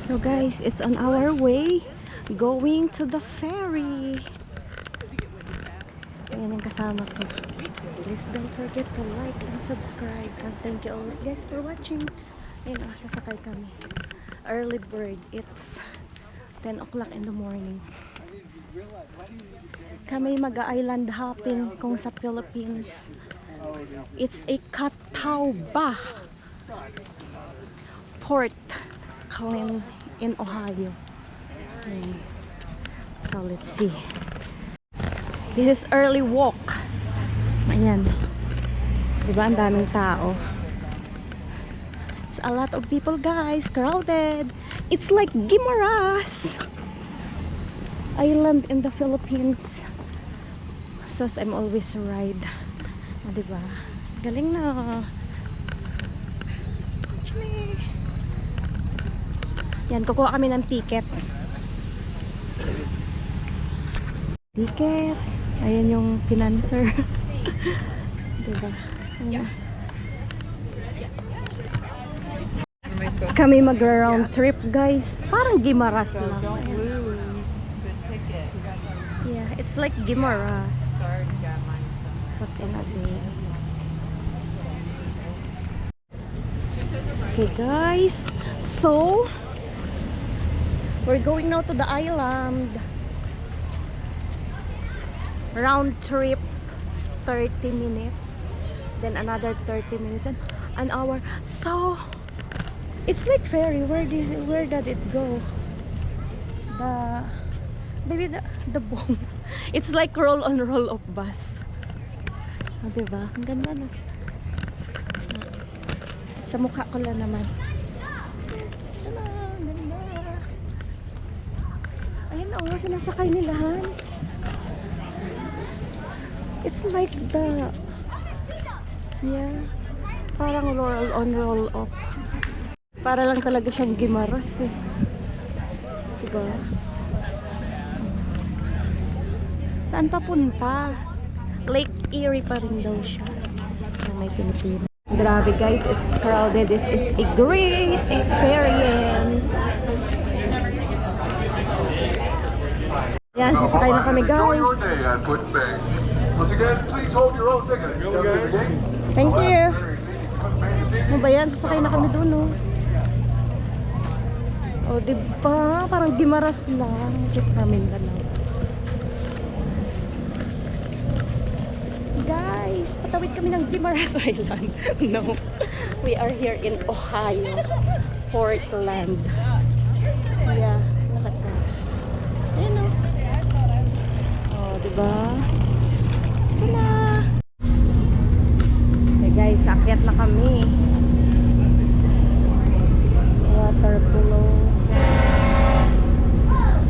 So guys, it's on our way going to the ferry. Ayan yung kasama ko. Please don't forget to like and subscribe. And thank you always guys for watching. Ayan, sasakay kami. Early bird. It's 10 o'clock in the morning. Kami mag-island hopping kung sa Philippines. It's a Catawba port in Ohio. Ayan. So let's see. This is early walk. Ayan. Diba ang daming tao? It's a lot of people guys. Crowded. It's like Guimaras Island in the Philippines. So I'm always ride. Diba? Galing na. Chili. Yan, kukuha kami ng ticket. Ticket. Ayan yung financer. Diba? Ayan. Kami mag-round trip guys. Parang Guimaras lang. Don't lose the ticket. Yeah, it's like Guimaras. What can I do? Okay guys. So we're going now to the island. Round trip 30 minutes. Then another 30 minutes and an hour. So it's like ferry. Where did it go? Maybe the boat. It's like roll on roll of bus. Oh, diba? Ang ganda na. Sa mukha ko lang naman. Ayan o, sinasakay nilahan. It's like parang roll on roll off. Para lang talaga siyang Guimaras eh. Diba? Saan papunta? Lake Erie pa rin daw siya. May Pilipino. Grabe guys, it's crowded. This is a great experience. Yan, sasakay na kami guys. Once again, please hold your own ticket. Thank you. Ano ba yan? Sasakay na kami doon, oh. Oh, diba? Parang Guimaras lang. Just namin lang. Guys, patawid kami ng Guimaras Island. No. We are here in Ohio, Portland. Yeah, look at that. Ayan, oh. Oh, diba? Tala! Okay guys, akyat na kami. Water polo.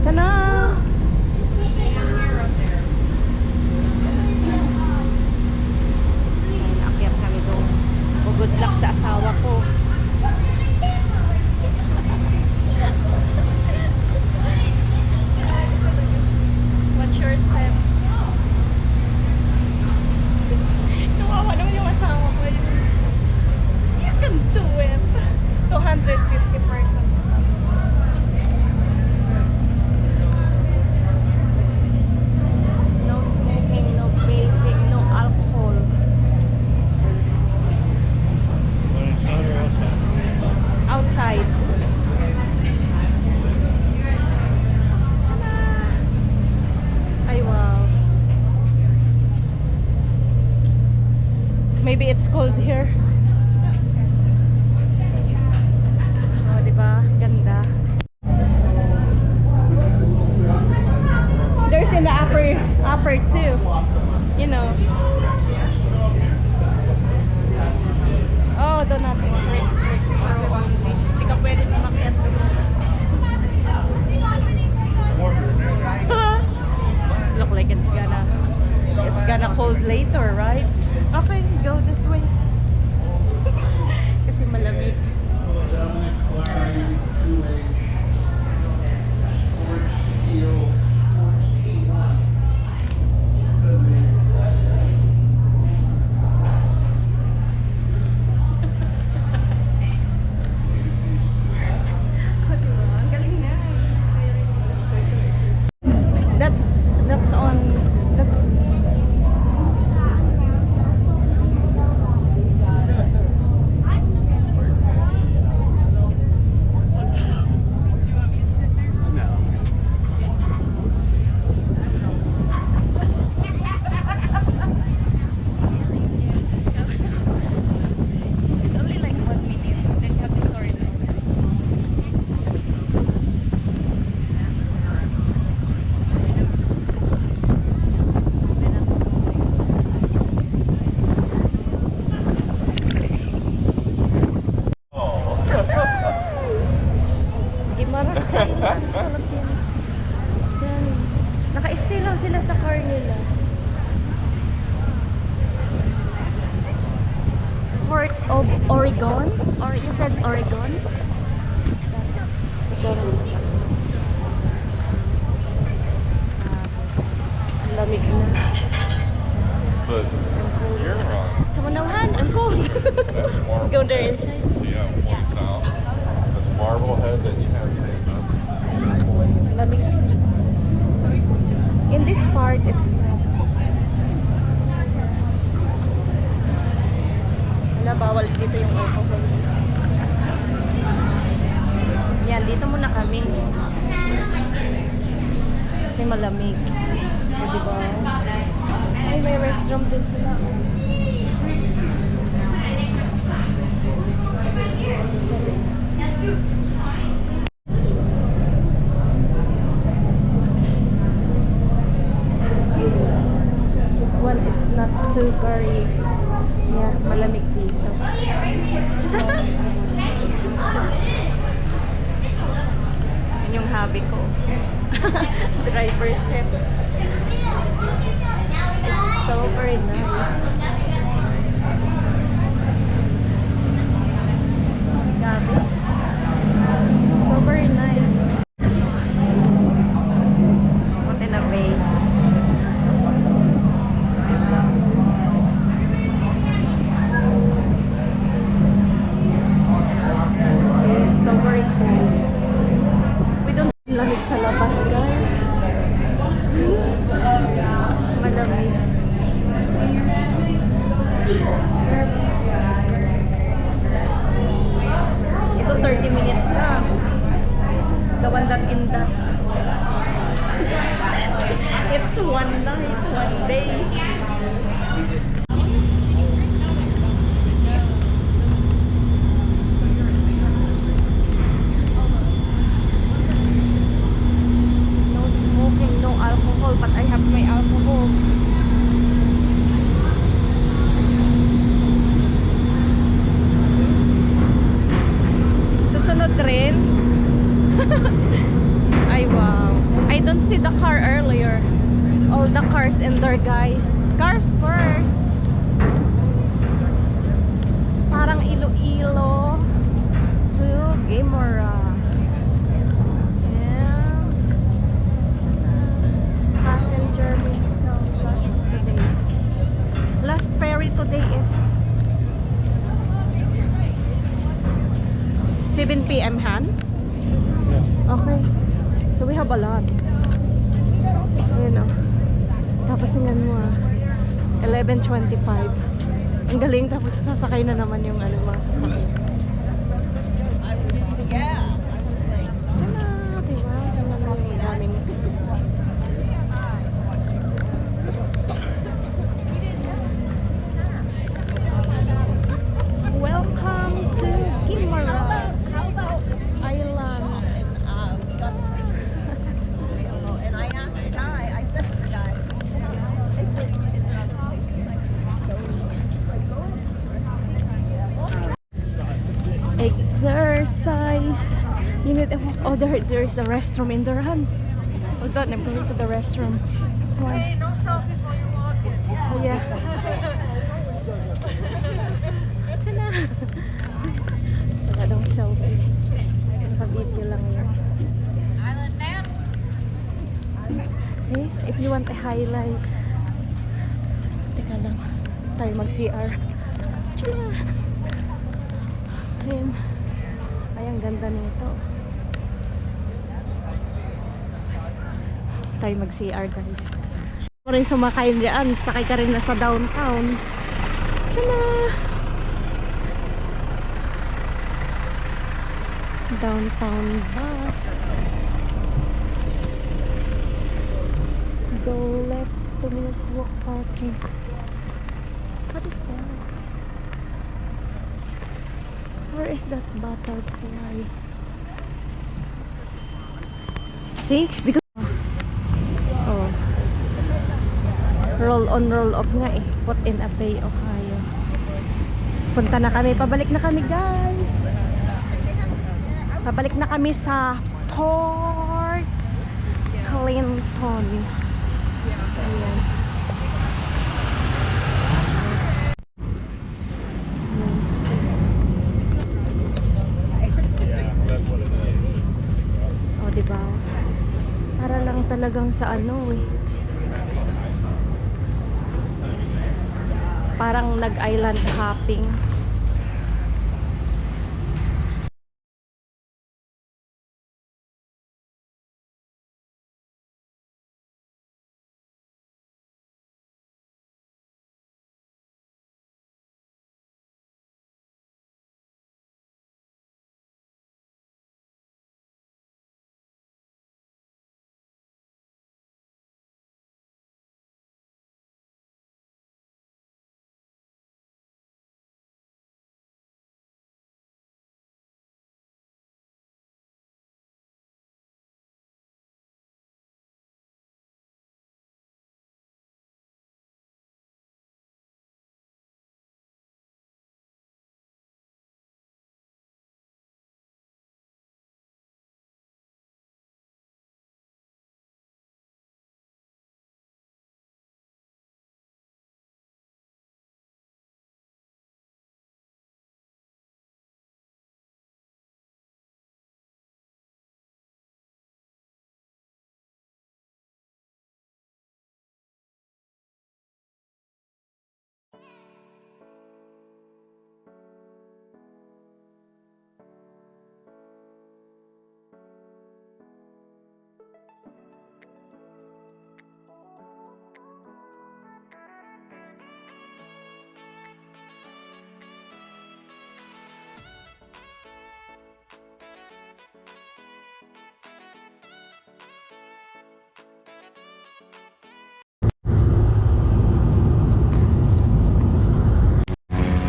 Tala! Akyat kami doon. Good luck sa asawa ko. What's your step? Nawawa naman yung asawa ko. You can do it. 250%. No smoking, no vaping, no alcohol. Outside. Tada! Ay, wow. Maybe it's cold here. Oh, diba? Ganda. There's in the upper too. You know. Oh, do not. It's strict. Hindi ka pwede mamakit. It's look like it's gonna cold later, right? Okay, go that way. Kasi malamig. Oregon? Or you said Oregon? Ang lamig na. But you're wrong. Come on now, Han. I'm cold. That's marble. Go there inside. See how it points out? This marble head that you have saved us. Lamig. In this part, it's not. Wala, bawal dito yung alcohol. Yan, dito muna kami. Kasi malamig. O, diba? Ay, may restroom din sila. This one, it's not too very, yeah, malamig dito. Yan yung hobby ko. Driver's seat. It's so very nice. Gabi. It's so very nice. What in a way. It's so very cool. We don't lamig sa labas, guys. Malamig. Ito 30 minutes na. The one that in that. It's one night, one day. No smoking, no alcohol, but I have my alcohol. Susunod rin. Ay wow. I don't see the car earlier. All the cars in there, guys. Cars first. Parang Iloilo to Guimaras. And passenger vehicle last today. Last ferry today is 7 p.m. Han? Okay. So we have a lot. Ayan o. Tapos tingnan mo 11:25. Ang galing. Tapos sasakay na naman yung mga sasakay. Diyan na. Diba? Tingnan mo yung daming. Welcome to Guimaras Island. And I asked the guy, I said to the guy, Exercise. You need to walk. Oh, there's a restroom in the run. Hold on, I'm going to the restroom. This one. hey, no selfies while you're walking. Oh, yeah. Diyan na. Wala daw selfie. Naka-video lang yun. Island maps. See? If you want a highlight. Teka lang. Tayo mag-CR. Diyan na. Ayun. Ay, ang ganda nito. Tayo mag-CR, guys. Kung rin sumakay dyan, sakay ka rin na sa downtown. Diyan na. Downtown bus. Go left, 2 minutes walk parking. What is that? Where is that butterfly? See? Because oh. Roll on, roll off nga eh. Put in a Bay, Ohio. Punta na kami. Pabalik na kami, guys. Pabalik na kami sa Port Clinton. Ayan. hanggang sa ano eh. Parang nag-island hopping.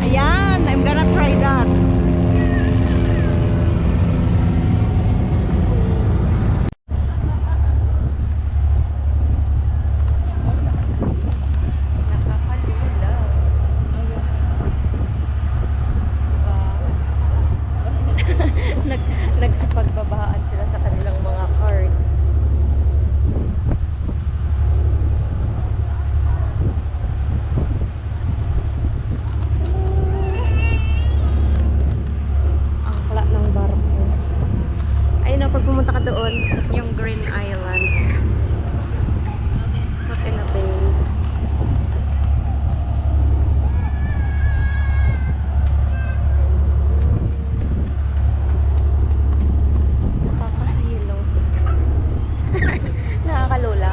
Ayan, I'm gonna try that. Nagsipagbabahaan sila sa kanilang mga card. Ang kala ng barko. Ayun na, pag pumunta ka doon, yung Green Island. Not in a bay. Nakakahilo. Nakakalula.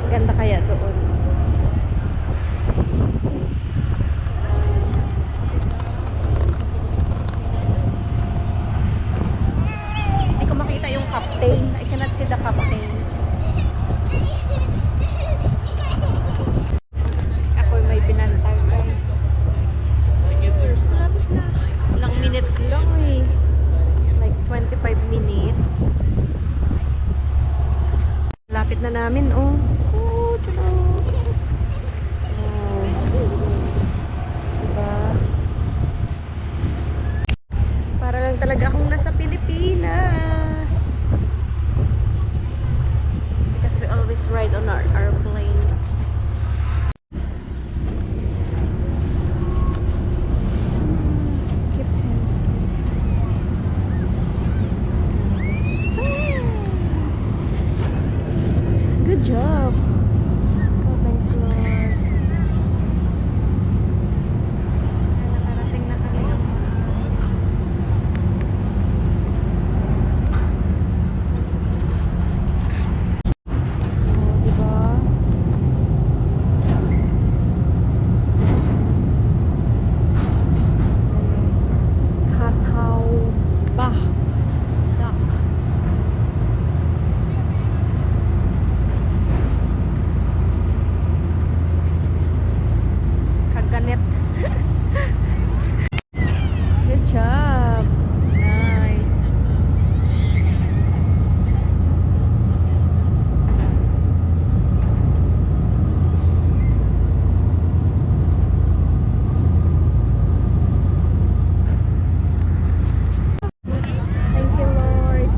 Ganda kaya doon. Hindi ko makita yung captain. I cannot see the captain. Ako may pinantay, guys. Lapit na. Ilang minutes lang eh. Like 25 minutes. Lapit na namin, oh. Oh, tiyalo. Oh. Diba? Para lang talaga akong nasa Pilipinas. Because we always ride on our airplane. Keep hands. Good job. Oh, thanks, Lord. Nakarating na kami ng oh, diba? Kataw Bah Duck. Kaganet. Good job. Nice. Thank you, Lord,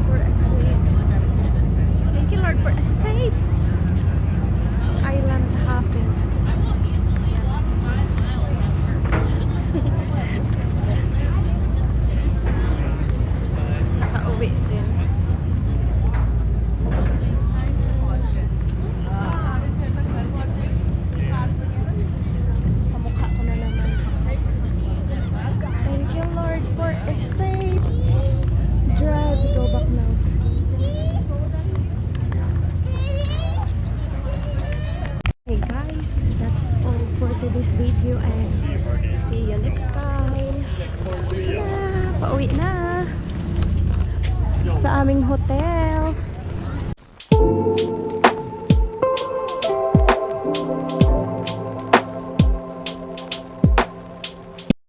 for a sleep. to this video and see you next time. Pauwi na sa aming hotel.